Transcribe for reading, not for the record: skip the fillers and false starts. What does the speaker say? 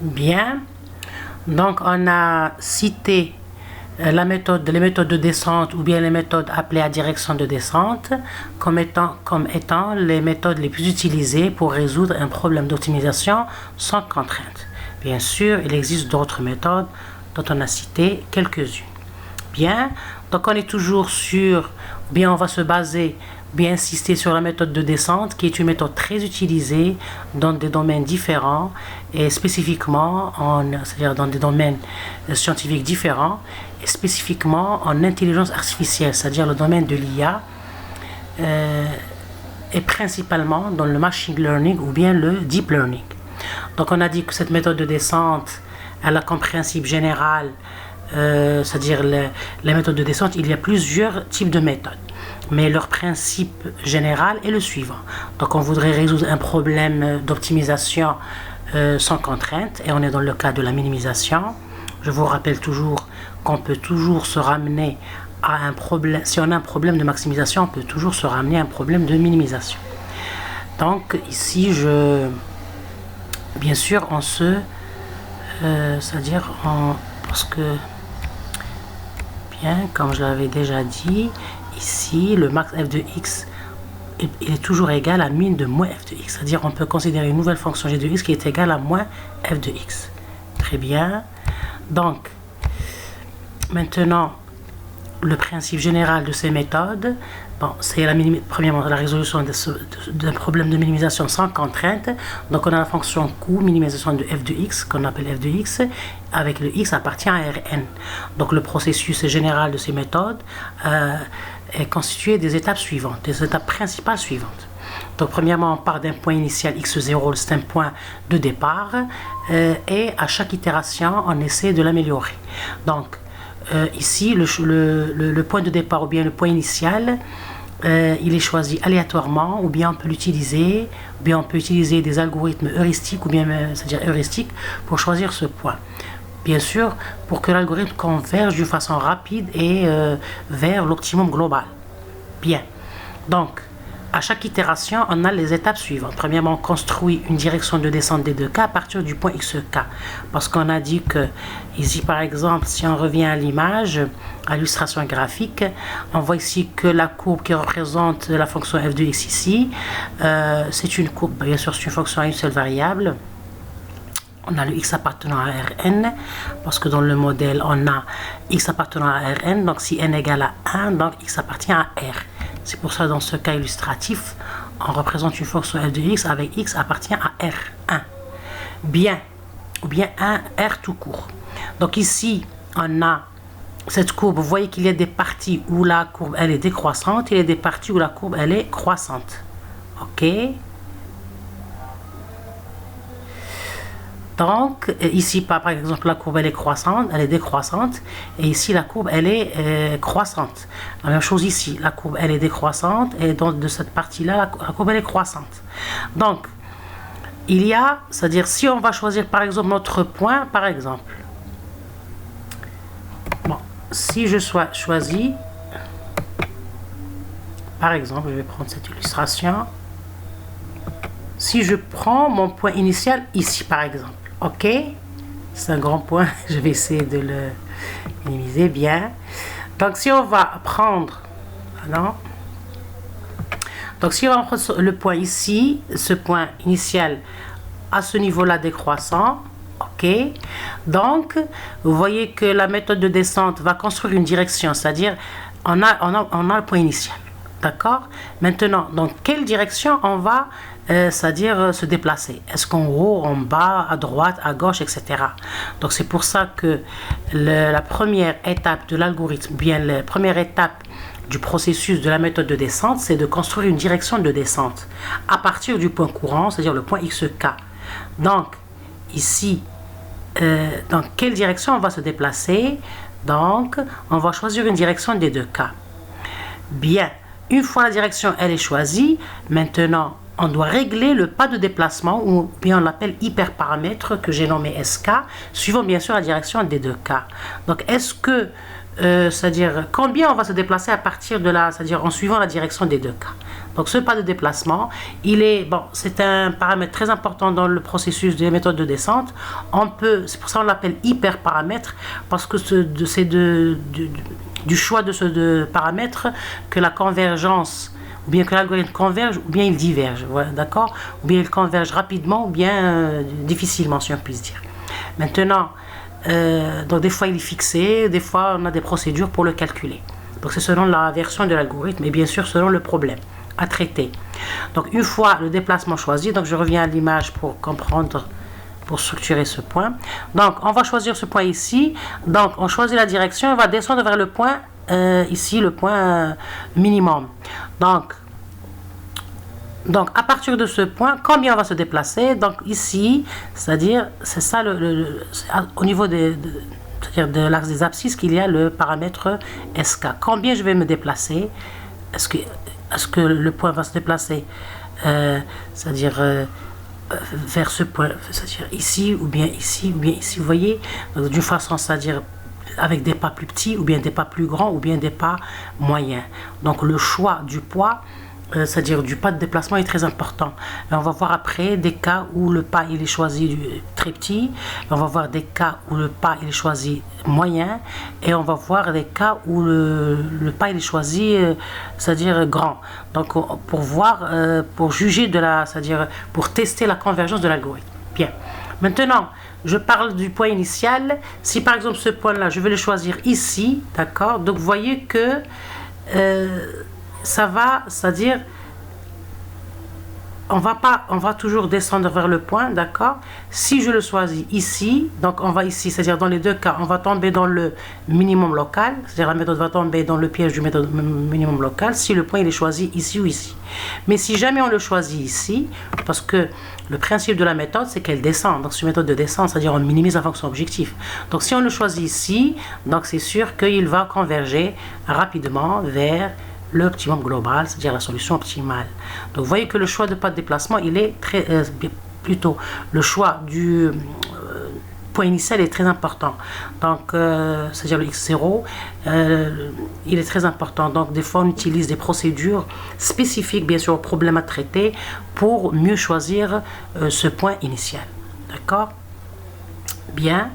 Bien. Donc, on a cité les méthodes de descente ou bien les méthodes appelées à direction de descente comme étant les méthodes les plus utilisées pour résoudre un problème d'optimisation sans contrainte. Bien sûr, il existe d'autres méthodes dont on a cité quelques-unes. Bien, donc on est toujours sur, bien on va se baser, bien insister sur la méthode de descente qui est une méthode très utilisée dans des domaines différents et spécifiquement c'est-à-dire dans des domaines scientifiques différents et spécifiquement en intelligence artificielle, c'est-à-dire le domaine de l'IA et principalement dans le machine learning ou bien le deep learning. Donc on a dit que cette méthode de descente, elle a comme principe général, c'est-à-dire la méthode de descente, il y a plusieurs types de méthodes. Mais leur principe général est le suivant. Donc on voudrait résoudre un problème d'optimisation sans contrainte et on est dans le cas de la minimisation. Je vous rappelle toujours qu'on peut toujours se ramener à un problème. Si on a un problème de maximisation, on peut toujours se ramener à un problème de minimisation. Donc ici, bien sûr, c'est-à-dire parce que, bien, comme je l'avais déjà dit, ici, le max f de x il est toujours égal à min de moins f de x. C'est-à-dire on peut considérer une nouvelle fonction g de x qui est égale à moins f de x. Très bien. Donc, maintenant, le principe général de ces méthodes, bon, c'est premièrement la résolution d'un problème de minimisation sans contrainte. Donc on a la fonction coût minimisation de f de x qu'on appelle f de x avec le x appartient à Rn. Donc le processus général de ces méthodes est constitué des étapes suivantes, des étapes principales suivantes. Donc premièrement on part d'un point initial x0, c'est un point de départ et à chaque itération on essaie de l'améliorer. Donc ici le point de départ ou bien le point initial il est choisi aléatoirement ou bien on peut l'utiliser ou bien on peut utiliser des algorithmes heuristiques ou bien c'est-à-dire heuristiques pour choisir ce point. Bien sûr, pour que l'algorithme converge d'une façon rapide et vers l'optimum global. Bien. Donc, à chaque itération, on a les étapes suivantes. Premièrement, on construit une direction de descente des deux cas à partir du point xk. Parce qu'on a dit que, ici par exemple, si on revient à l'image, à l'illustration graphique, on voit ici que la courbe qui représente la fonction f de x ici, c'est une courbe, bien sûr c'est une fonction à une seule variable. On a le x appartenant à Rn, parce que dans le modèle, on a x appartenant à Rn, donc si n égale à 1, donc x appartient à R. C'est pour ça, dans ce cas illustratif, on représente une fonction f de x avec x appartient à R1. Bien, ou bien 1 R tout court. Donc ici, on a cette courbe, vous voyez qu'il y a des parties où la courbe, elle est décroissante, et il y a des parties où la courbe, elle est croissante. Ok? Donc, ici, par exemple, la courbe, elle est croissante, elle est décroissante, et ici, la courbe, elle est croissante. La même chose ici, la courbe, elle est décroissante, et donc, de cette partie-là, la courbe, elle est croissante. Donc, il y a, c'est-à-dire, si on va choisir, par exemple, notre point, par exemple, bon, si je choisis, par exemple, je vais prendre cette illustration, si je prends mon point initial ici, par exemple, ok, c'est un grand point, je vais essayer de le minimiser bien. Donc si on va prendre, non, donc si on prend le point ici, ce point initial à ce niveau-là décroissant, ok, donc vous voyez que la méthode de descente va construire une direction, c'est-à-dire on a le point initial, d'accord. Maintenant, dans quelle direction on va c'est-à-dire se déplacer. Est-ce qu'en haut, en bas, à droite, à gauche, etc. Donc c'est pour ça que la première étape de l'algorithme, bien la première étape du processus de la méthode de descente, c'est de construire une direction de descente à partir du point courant, c'est-à-dire le point xk. Donc ici, dans quelle direction on va se déplacer? Donc on va choisir une direction des deux cas. Bien, une fois la direction elle est choisie, maintenant on doit régler le pas de déplacement, ou bien on l'appelle hyperparamètre que j'ai nommé SK, suivant bien sûr la direction des deux cas. Donc est-ce que, c'est-à-dire combien on va se déplacer à partir de là, c'est-à-dire en suivant la direction des deux cas. Donc ce pas de déplacement, il est, bon, c'est un paramètre très important dans le processus des méthodes de descente. C'est pour ça qu'on l'appelle hyperparamètre, parce que c'est du choix de ce paramètre que la convergence, ou bien que l'algorithme converge, ou bien il diverge, voilà, d'accord? Ou bien il converge rapidement, ou bien difficilement, si on puisse dire. Maintenant, donc des fois il est fixé, des fois on a des procédures pour le calculer. Donc c'est selon la version de l'algorithme et bien sûr selon le problème à traiter. Donc une fois le déplacement choisi, donc je reviens à l'image pour comprendre, pour structurer ce point. Donc on va choisir ce point ici, donc on choisit la direction, on va descendre vers le point ici, le point minimum. Donc à partir de ce point, combien on va se déplacer? Donc ici, c'est-à-dire, c'est ça au niveau c'est-à-dire de l'axe des abscisses qu'il y a le paramètre SK. Combien je vais me déplacer? Est-ce que le point va se déplacer, c'est-à-dire vers ce point, c'est-à-dire ici, ou bien ici, ou bien ici, vous voyez, d'une façon, c'est-à-dire avec des pas plus petits, ou bien des pas plus grands, ou bien des pas moyens. Donc le choix du poids, c'est-à-dire du pas de déplacement, est très important. Et on va voir après des cas où le pas il est choisi très petit, et on va voir des cas où le pas il est choisi moyen, et on va voir des cas où le pas il est choisi, c'est-à-dire grand. Donc pour voir, pour juger c'est-à-dire pour tester la convergence de l'algorithme. Bien. Maintenant, je parle du point initial. Si par exemple ce point-là, je vais le choisir ici, d'accord. Donc vous voyez que ça va, c'est-à-dire on va toujours descendre vers le point, d'accord. Si je le choisis ici, donc on va ici, c'est-à-dire dans les deux cas, on va tomber dans le minimum local, c'est-à-dire la méthode va tomber dans le piège du méthode minimum local si le point il est choisi ici ou ici. Mais si jamais on le choisit ici, parce que le principe de la méthode c'est qu'elle descend, donc c'est une méthode de descente, c'est-à-dire on minimise la fonction objectif. Donc si on le choisit ici, donc c'est sûr qu'il va converger rapidement vers l'optimum global, c'est-à-dire la solution optimale. Donc vous voyez que le choix de pas de déplacement, il est plutôt le choix du point initial est très important. Donc c'est-à-dire le x0, il est très important. Donc des fois on utilise des procédures spécifiques, bien sûr, au problème à traiter pour mieux choisir ce point initial. D'accord? Bien.